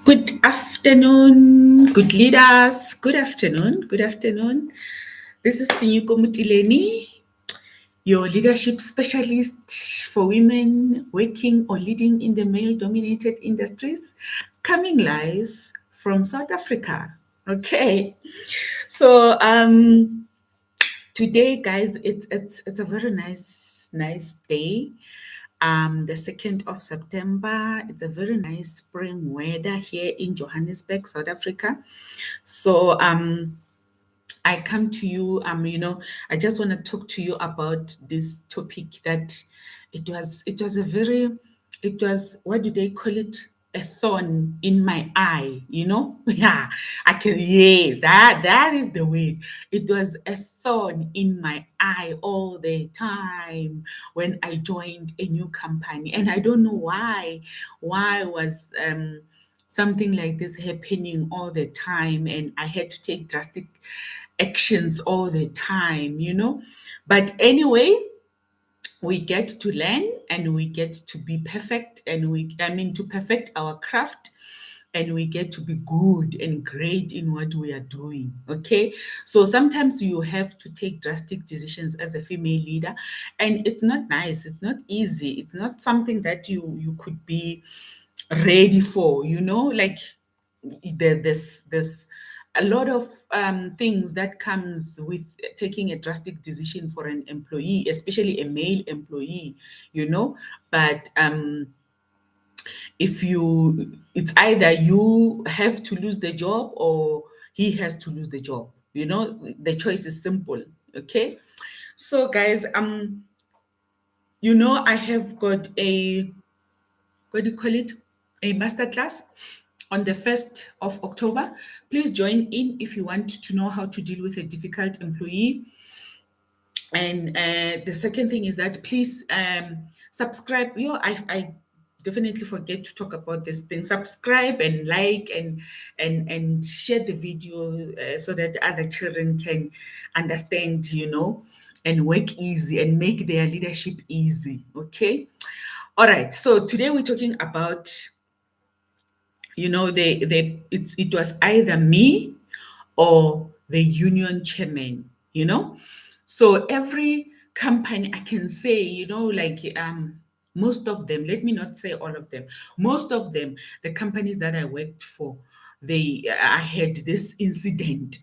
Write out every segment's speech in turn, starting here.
Good afternoon, good leaders. Good afternoon, good afternoon. This is Tinyiko Motileni, your leadership specialist for women working or leading in the male-dominated industries, coming live from South Africa. Okay, so today, guys, it's a very nice day. The 2nd of September. It's a very nice spring weather here in Johannesburg, South Africa. So I come to you, I just want to talk to you about this topic that it was a very, it was, what do they call it? A thorn in my eye. Yeah, I can, yes, that is the word. It was a thorn in my eye all the time when I joined a new company. And I don't know why. Why was something like this happening all the time, and I had to take drastic actions all the time. But anyway, we get to learn and we get to be perfect, and to perfect our craft, and we get to be good and great in what we are doing. Okay, so sometimes you have to take drastic decisions as a female leader, and it's not nice, it's not easy, it's not something that you could be ready for, like there's a lot of things that comes with taking a drastic decision for an employee, especially a male employee, but if you it's either you have to lose the job or he has to lose the job. The choice is simple. Okay, so guys, I have got a, what do you call it, a masterclass on the 1st of October. Please join in if you want to know how to deal with a difficult employee. And the second thing is that please subscribe. I definitely forget to talk about this thing. Subscribe and like and share the video so that other children can understand, and work easy and make their leadership easy. Okay. All right. So today we're talking about, it was either me or the union chairman. So every company, I can say, like most of them, let me not say all of them, most of them, the companies that I worked for, I had this incident.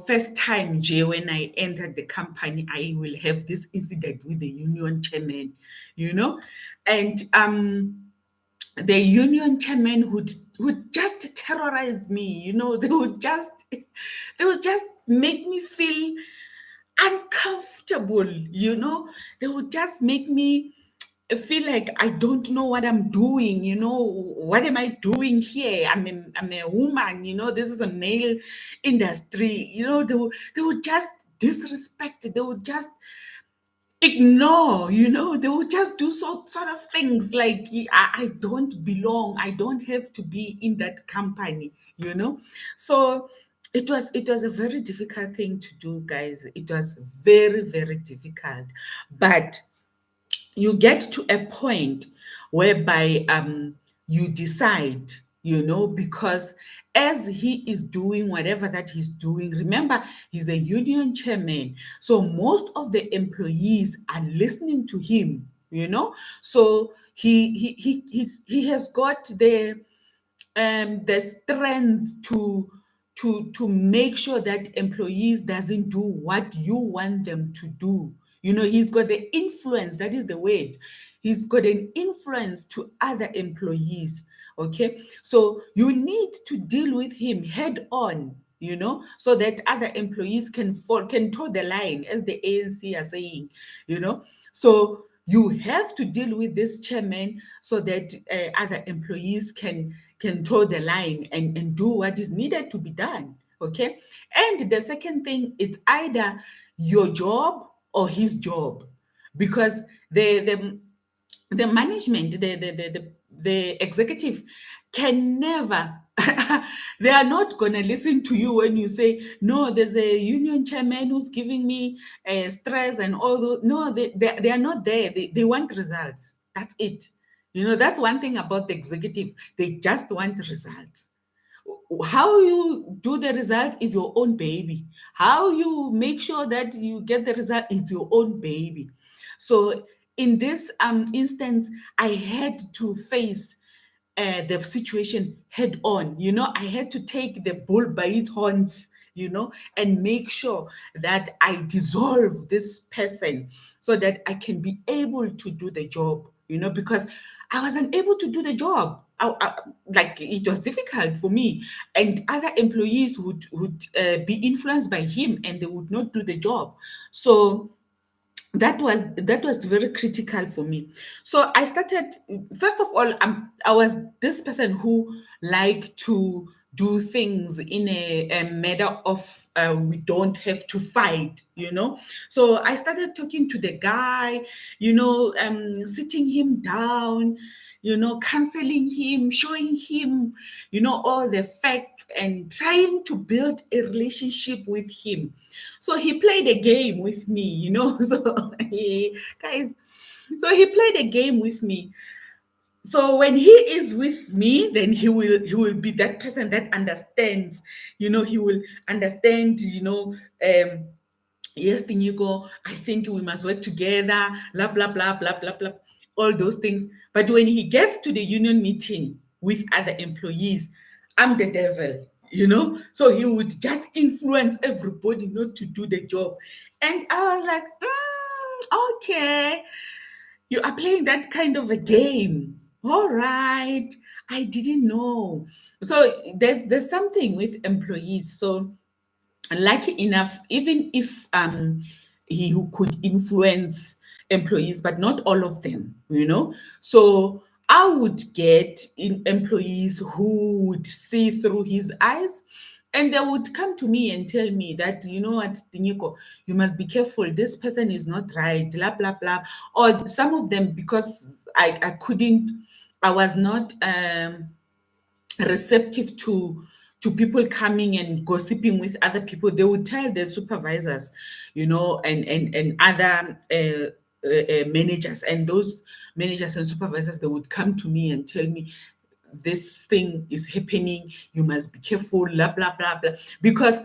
First time, Jay, when I entered the company, I will have this incident with the union chairman, and the union chairman would just terrorize me. They would just make me feel uncomfortable. They would just make me feel like I don't know what I'm doing. What am I doing here? I'm a woman. This is a male industry. They would just disrespect. They would just ignore. They would just do sort of things like I don't belong, I don't have to be in that company. So it was a very difficult thing to do, guys. It was very, very difficult, but you get to a point whereby you decide, because as he is doing whatever that he's doing, remember, he's a union chairman, so most of the employees are listening to him. So he has got the strength to make sure that employees doesn't do what you want them to do. He's got the influence, that is the word. He's got an influence to other employees. Okay, so you need to deal with him head on, so that other employees can toe the line, as the ANC are saying. So you have to deal with this chairman so that other employees can toe the line and do what is needed to be done. Okay. And the second thing, it's either your job or his job, because the management, the executive can never they are not going to listen to you when you say, no, there's a union chairman who's giving me stress and all those. No, they are not there. They want results. That's it. That's one thing about the executive. They just want results. How you do the result is your own baby. How you make sure that you get the result is your own baby. So in this instance, I had to face the situation head on. I had to take the bull by its horns, and make sure that I dissolve this person so that I can be able to do the job, because I wasn't able to do the job. Like, it was difficult for me, and other employees would be influenced by him, and they would not do the job. So that was very critical for me. So I started, first of all, I was this person who liked to do things in a matter of, we don't have to fight. So I started talking to the guy, sitting him down, counseling him, showing him, all the facts, and trying to build a relationship with him. So he played a game with me, So guys, so he played a game with me. So when he is with me, then he will be that person that understands. He will understand. Yes, Tinyiko, I think we must work together. Blah blah blah blah blah blah. All those things. But when he gets to the union meeting with other employees, I'm the devil. So he would just influence everybody not to do the job. And I was like, okay, you are playing that kind of a game. All right. I didn't know. So there's something with employees. So lucky enough, even if he who could influence employees, but not all of them, So I would get in employees who would see through his eyes, and they would come to me and tell me that, what, Tinyiko, you must be careful. This person is not right, blah, blah, blah. Or some of them, because I couldn't, I was not receptive to people coming and gossiping with other people. They would tell their supervisors, and other managers, and those managers and supervisors, they would come to me and tell me, this thing is happening, you must be careful, blah blah blah blah, because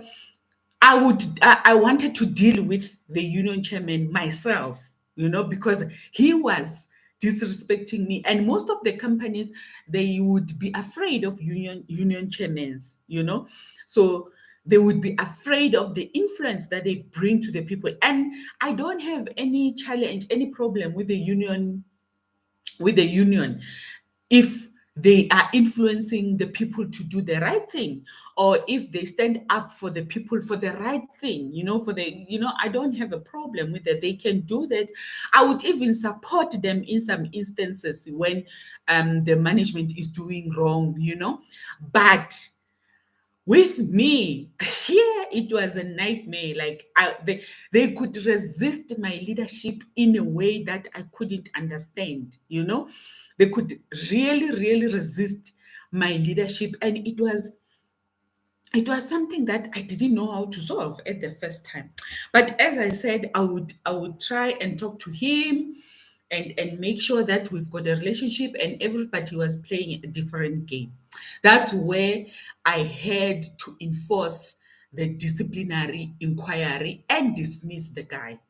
I wanted to deal with the union chairman myself, because he was disrespecting me. And most of the companies, they would be afraid of union chairmen, So they would be afraid of the influence that they bring to the people. And I don't have any challenge, any problem with the union if they are influencing the people to do the right thing, or if they stand up for the people for the right thing, I don't have a problem with that. They can do that. I would even support them in some instances when the management is doing wrong, but with me, here it was a nightmare. Like, they could resist my leadership in a way that I couldn't understand. They could really, really resist my leadership, and it was something that I didn't know how to solve at the first time. But as I said, I would try and talk to him, and make sure that we've got a relationship, and everybody was playing a different game. That's where I had to enforce the disciplinary inquiry and dismiss the guy,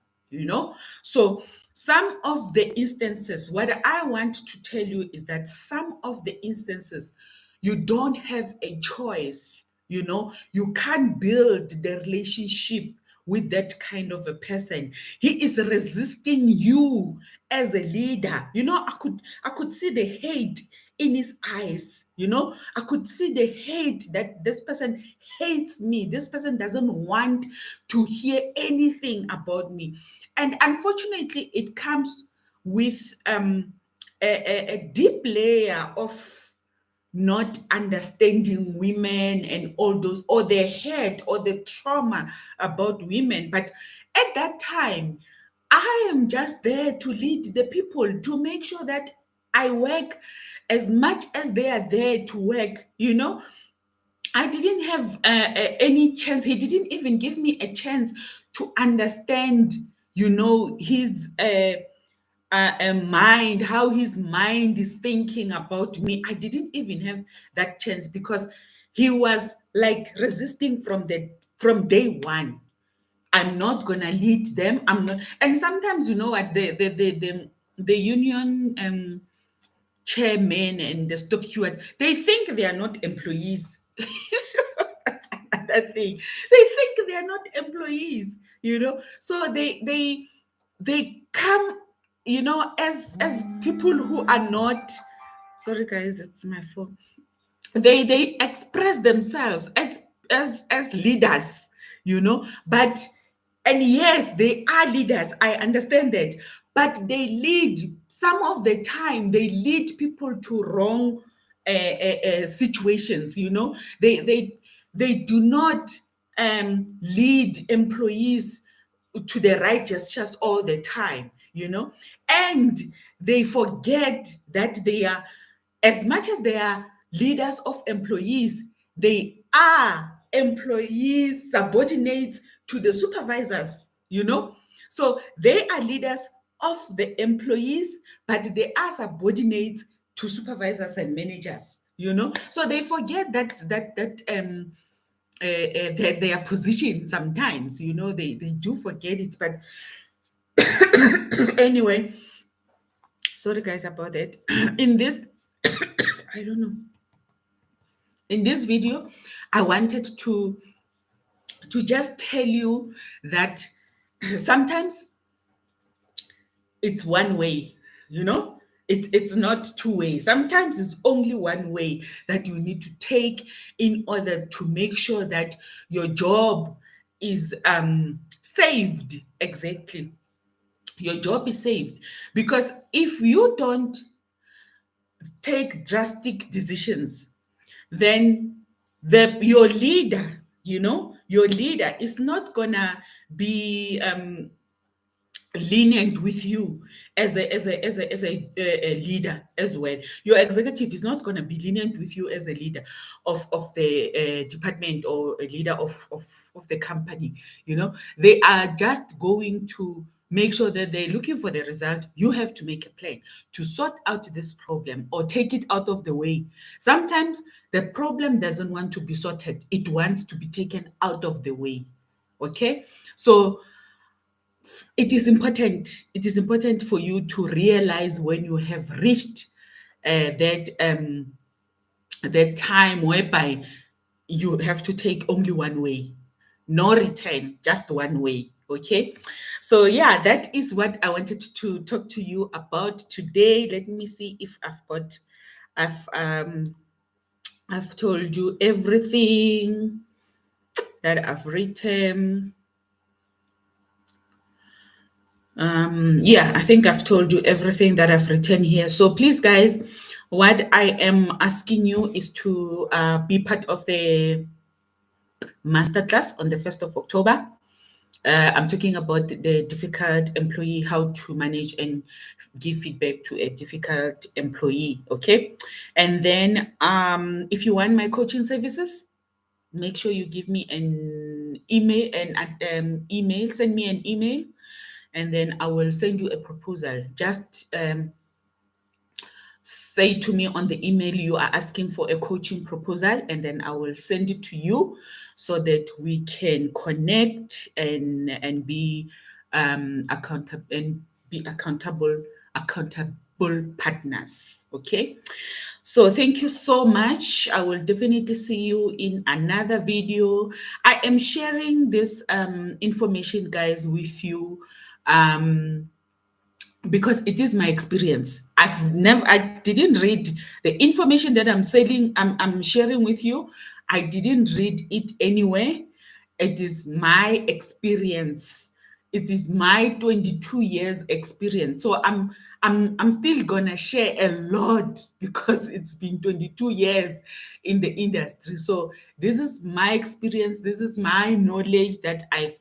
So some of the instances, what I want to tell you is that some of the instances, you don't have a choice. You can't build the relationship with that kind of a person. He is resisting you as a leader. I could see the hate in his eyes. I could see the hate, that this person hates me. This person doesn't want to hear anything about me. And unfortunately, it comes with a deep layer of not understanding women, and all those, or the hate or the trauma about women. But at that time, I am just there to lead the people, to make sure that I work as much as they are there to work. I didn't have any chance. He didn't even give me a chance to understand, his mind, how his mind is thinking about me. I didn't even have that chance because he was like resisting from day one. I'm not gonna lead them. I'm not. And sometimes, you know what, the union chairmen and the stop steward, they think they are not employees. That's another thing. They think they are not employees, you know. So they come, you know, as people who are not. Sorry, guys, it's my phone. They express themselves as leaders, you know. But and yes, they are leaders, I understand that, but they lead, some of the time they lead people to wrong situations, you know. They do not lead employees to the right gestures all the time, you know. And they forget that they are, as much as they are leaders of employees, they are employees subordinates to the supervisors, you know. So they are leaders of the employees, but they are subordinates to supervisors and managers, you know. So they forget their position sometimes, you know. They do forget it. But anyway, sorry guys about that. In this, I don't know, in this video, I wanted to just tell you that sometimes it's one way, you know. It's not two ways. Sometimes it's only one way that you need to take in order to make sure that your job is saved. Exactly, your job is saved. Because if you don't take drastic decisions, then your leader, you know, your leader is not gonna be lenient with you as a leader as well. Your executive is not going to be lenient with you as a leader of the department, or a leader of the company, you know. They are just going to make sure that they're looking for the result. You have to make a plan to sort out this problem or take it out of the way. Sometimes the problem doesn't want to be sorted, it wants to be taken out of the way. Okay, so it is important for you to realize when you have reached that time whereby you have to take only one way, no return, just one way. Okay, so yeah, that is what I wanted to talk to you about today. Let me see if I've told you everything that I've written. Yeah, I think I've told you everything that I've written here. So please, guys, what I am asking you is to be part of the masterclass on the 1st of October. I'm talking about the difficult employee, how to manage and give feedback to a difficult employee. Okay. And then if you want my coaching services, make sure you give me an email and send me an email, and then I will send you a proposal. Just say to me on the email you are asking for a coaching proposal, and then I will send it to you so that we can connect and be accountable partners. Okay. So thank you so much. I will definitely see you in another video. I am sharing this information, guys, with you because it is my experience. I didn't read the information that I'm sharing with you. I didn't read it anywhere. It is my experience. It is my 22 years experience. So I'm still gonna share a lot because it's been 22 years in the industry. So this is my experience. This is my knowledge that I've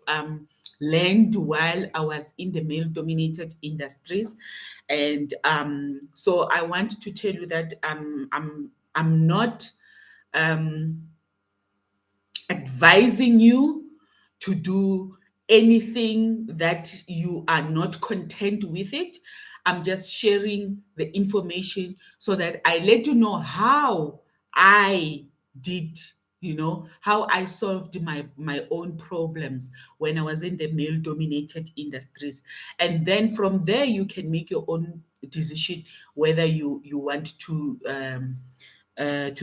learned while I was in the male dominated industries. And so I want to tell you that I'm not um, advising you to do anything that you are not content with it. I'm just sharing the information so that I let you know how I did, how I solved my own problems when I was in the male dominated industries. And then from there you can make your own decision whether you want to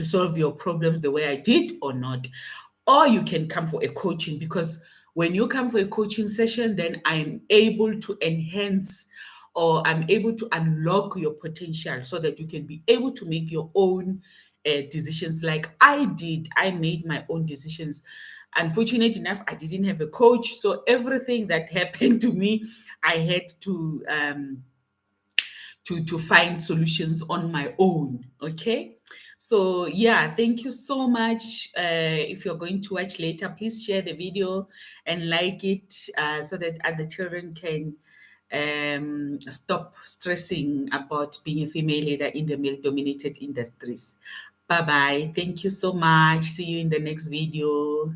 solve your problems the way I did or not. Or you can come for a coaching, because when you come for a coaching session, then I'm able to enhance, or I'm able to unlock your potential so that you can be able to make your own decisions like I did. I made my own decisions. Unfortunate enough, I didn't have a coach. So everything that happened to me, I had to find solutions on my own. Okay. So yeah, thank you so much. If you're going to watch later, please share the video and like it, so that other children can stop stressing about being a female leader in the male dominated industries. Bye bye. Thank you so much. See you in the next video.